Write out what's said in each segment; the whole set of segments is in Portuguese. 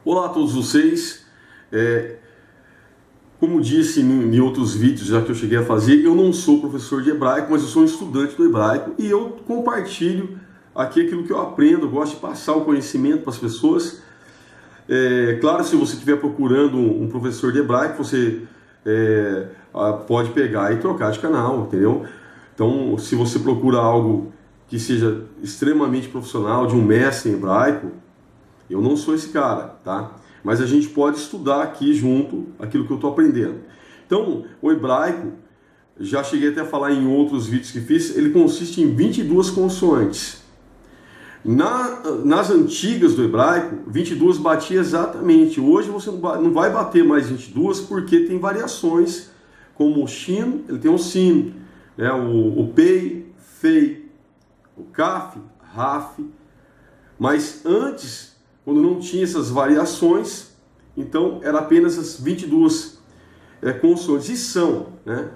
Olá a todos vocês. Como disse em outros vídeos já que eu cheguei a fazer, eu não sou professor de hebraico, mas eu sou um estudante do hebraico e eu compartilho aqui aquilo que eu aprendo, eu gosto de passar o conhecimento para as pessoas. Claro, se você estiver procurando um professor de hebraico, você pode pegar e trocar de canal, entendeu? Então, se você procura algo que seja extremamente profissional, de um mestre em hebraico, eu não sou esse cara, tá? Mas a gente pode estudar aqui junto aquilo que eu estou aprendendo. Então, o hebraico, já cheguei até a falar em outros vídeos que fiz, ele consiste em 22 consoantes. Nas antigas do hebraico, 22 batia exatamente. Hoje você não vai bater mais 22 porque tem variações, como o shin, ele tem um sin, né? o pei, fei, o kaf, raf. Mas antes, quando não tinha essas variações, então era apenas as 22 consoantes. E são, né?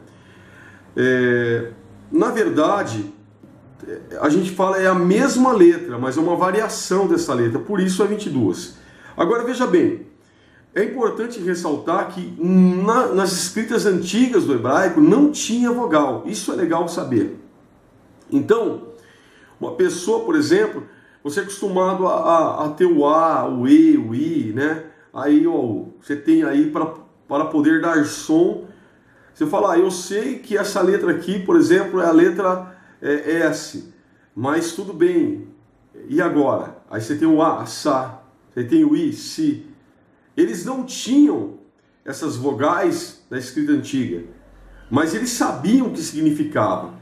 Na verdade, a gente fala é a mesma letra, mas é uma variação dessa letra, por isso é 22. Agora veja bem, é importante ressaltar que nas escritas antigas do hebraico não tinha vogal, isso é legal saber. Então, uma pessoa, por exemplo, você é acostumado a ter o A, o E, o I, né? Aí ó, você tem aí para poder dar som. Você fala, eu sei que essa letra aqui, por exemplo, é a letra S, mas tudo bem. E agora? Aí você tem o A, Sa, você tem o I, Si. Eles não tinham essas vogais da escrita antiga, mas eles sabiam o que significava.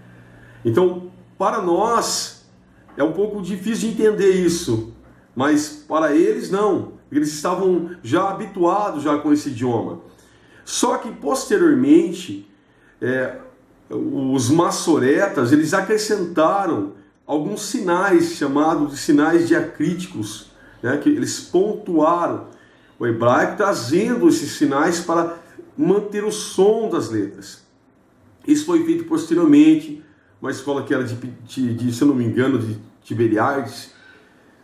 Então, para nós, é um pouco difícil de entender isso, mas para eles não. Eles estavam já habituados já com esse idioma. Só que posteriormente, os maçoretas, eles acrescentaram alguns sinais chamados de sinais diacríticos, né, que eles pontuaram o hebraico, trazendo esses sinais para manter o som das letras. Isso foi feito posteriormente, uma escola que era se eu não me engano, de Tiberiades,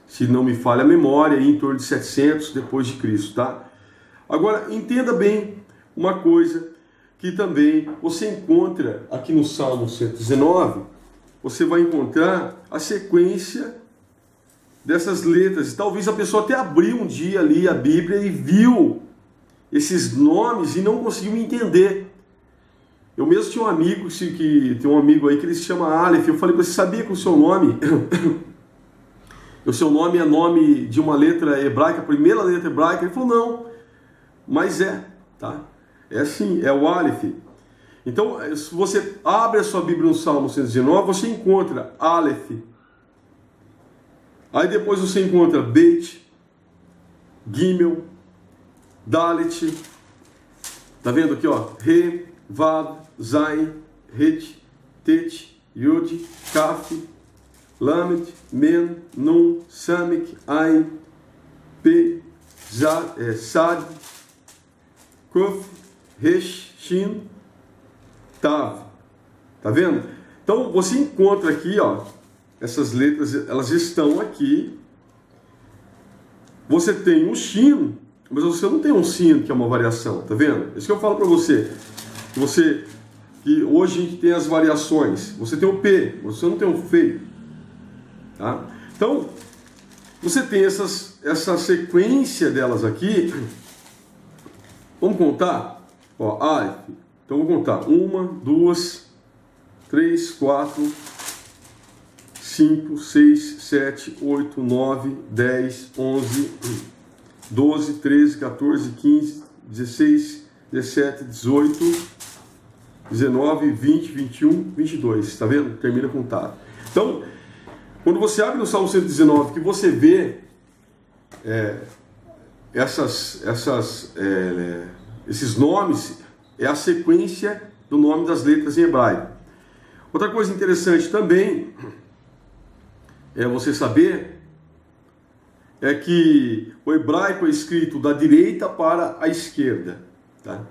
se não me falha a memória, em torno de 700 depois de Cristo, tá? Agora, entenda bem uma coisa que também você encontra aqui no Salmo 119, você vai encontrar a sequência dessas letras. E talvez a pessoa até abriu um dia ali a Bíblia e viu esses nomes e não conseguiu entender. Eu mesmo tinha um amigo tem um amigo aí que ele se chama Aleph. Eu falei para você, sabia que o seu nome o seu nome é nome de uma letra hebraica, a primeira letra hebraica? Ele falou, não, mas tá? É assim, é o Aleph. Então, se você abre a sua Bíblia no Salmo 119, você encontra Aleph. Aí depois você encontra Beit, Gimel, Dalet. Tá vendo aqui, ó? Re, Vav, Zain, Het, Tet, Yud, Kaf, Lamed, Men, Nun, Samek, Ain, Pe, Sad, Kuf, Resh, Shin, Tav. Tá vendo? Então você encontra aqui, ó, essas letras, elas estão aqui. Você tem um Shin, mas você não tem um Sin, que é uma variação, tá vendo? É isso que eu falo para você. Que hoje a gente tem as variações. Você tem o P, você não tem o Fe. Tá? Então, você tem essa sequência delas aqui. Vamos contar? Ó, Aleph. Então, vou contar. 1, 2, 3, 4, 5, 6, 7, 8, 9, 10, 11, 12, 13, 14, 15, 16, 17, 18, 19, 20, 21, 22. Tá vendo? Termina com tá. Então, quando você abre no Salmo 119, que você vê esses nomes, é a sequência do nome das letras em hebraico. Outra coisa interessante também é você saber que o hebraico é escrito da direita para a esquerda, tá?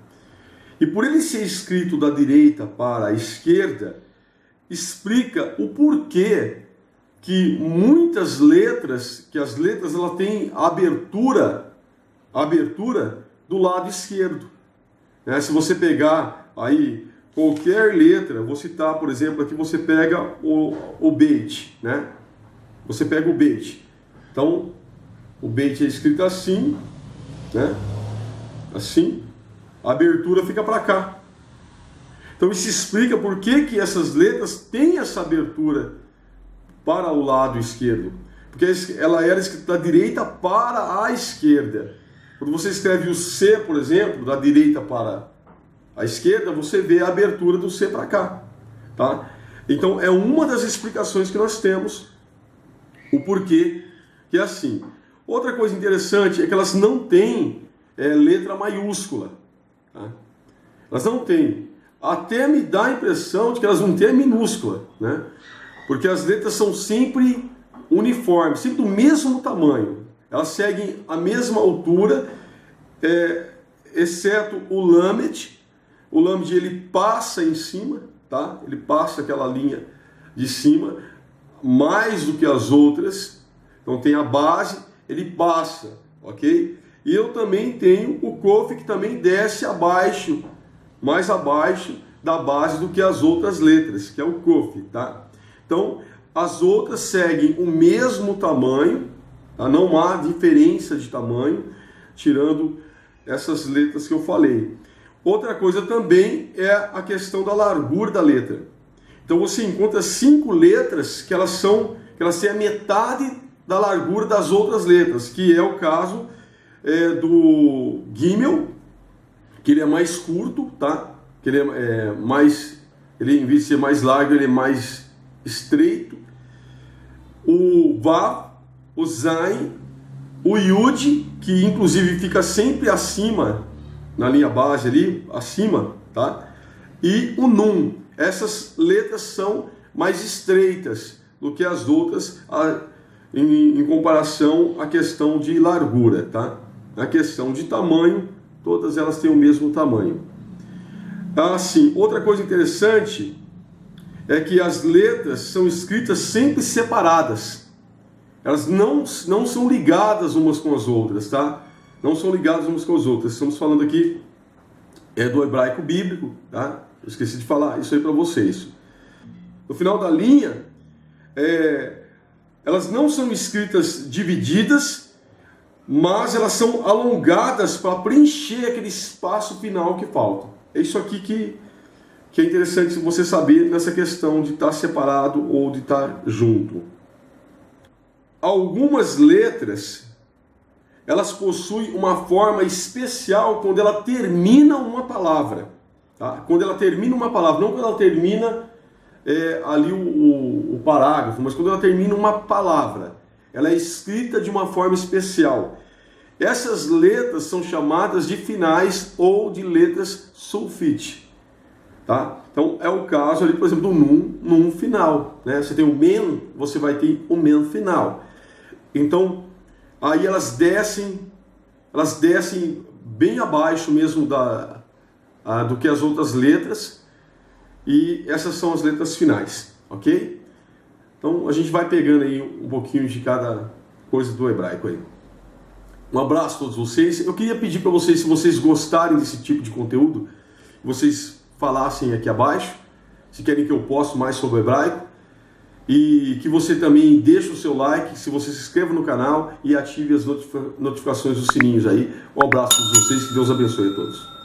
E por ele ser escrito da direita para a esquerda, explica o porquê que muitas letras, que as letras ela têm abertura a abertura do lado esquerdo. Né? Se você pegar aí qualquer letra, vou citar, por exemplo, aqui você pega o beit, né? Você pega o beit. Então, o beit é escrito assim, né? Assim, a abertura fica para cá. Então isso explica por que essas letras têm essa abertura para o lado esquerdo. Porque ela era escrita da direita para a esquerda. Quando você escreve o C, por exemplo, da direita para a esquerda, você vê a abertura do C para cá. Tá? Então é uma das explicações que nós temos, o porquê que é assim. Outra coisa interessante é que elas não têm letra maiúscula. Tá? Elas não têm. Até me dá a impressão de que elas não têm a minúscula, né? Porque as letras são sempre uniformes, sempre do mesmo tamanho. Elas seguem a mesma altura, exceto o lamed. O lamed ele passa em cima, tá? Ele passa aquela linha de cima, mais do que as outras. Então tem a base, ele passa, ok? E eu também tenho o kof que também desce abaixo, mais abaixo da base do que as outras letras, que é o kof, tá? Então, as outras seguem o mesmo tamanho, tá? Não há diferença de tamanho, tirando essas letras que eu falei. Outra coisa também é a questão da largura da letra. Então, você encontra 5 letras que elas têm a metade da largura das outras letras, que é o caso do Gimel, que ele é mais curto, tá? Que ele ele em vez de ser mais largo, ele é mais estreito. O Vav, o Zain, o Yud, que inclusive fica sempre acima, na linha base ali, acima, tá? E o Nun. Essas letras são mais estreitas do que as outras em comparação à questão de largura, tá? Na questão de tamanho, todas elas têm o mesmo tamanho. Assim, outra coisa interessante é que as letras são escritas sempre separadas. Elas não são ligadas umas com as outras, tá? Não são ligadas umas com as outras. Estamos falando aqui do hebraico bíblico, tá? Eu esqueci de falar isso aí para vocês. No final da linha, elas não são escritas divididas, mas elas são alongadas para preencher aquele espaço final que falta. É isso aqui que é interessante você saber nessa questão de estar separado ou de estar junto. Algumas letras, elas possuem uma forma especial quando ela termina uma palavra. Tá? Quando ela termina uma palavra, não quando ela termina ali o parágrafo, mas quando ela termina uma palavra. Ela é escrita de uma forma especial. Essas letras são chamadas de finais ou de letras sulfite. Tá? Então é o caso ali, por exemplo, do num final. Né? Você tem o men, você vai ter o men final. Então, aí elas descem bem abaixo mesmo do que as outras letras. E essas são as letras finais, ok? Então a gente vai pegando aí um pouquinho de cada coisa do hebraico aí. Um abraço a todos vocês. Eu queria pedir para vocês, se vocês gostarem desse tipo de conteúdo, vocês falassem aqui abaixo, se querem que eu poste mais sobre o hebraico, e que você também deixe o seu like, se você se inscreva no canal e ative as notificações dos sininhos aí. Um abraço a todos vocês, que Deus abençoe a todos.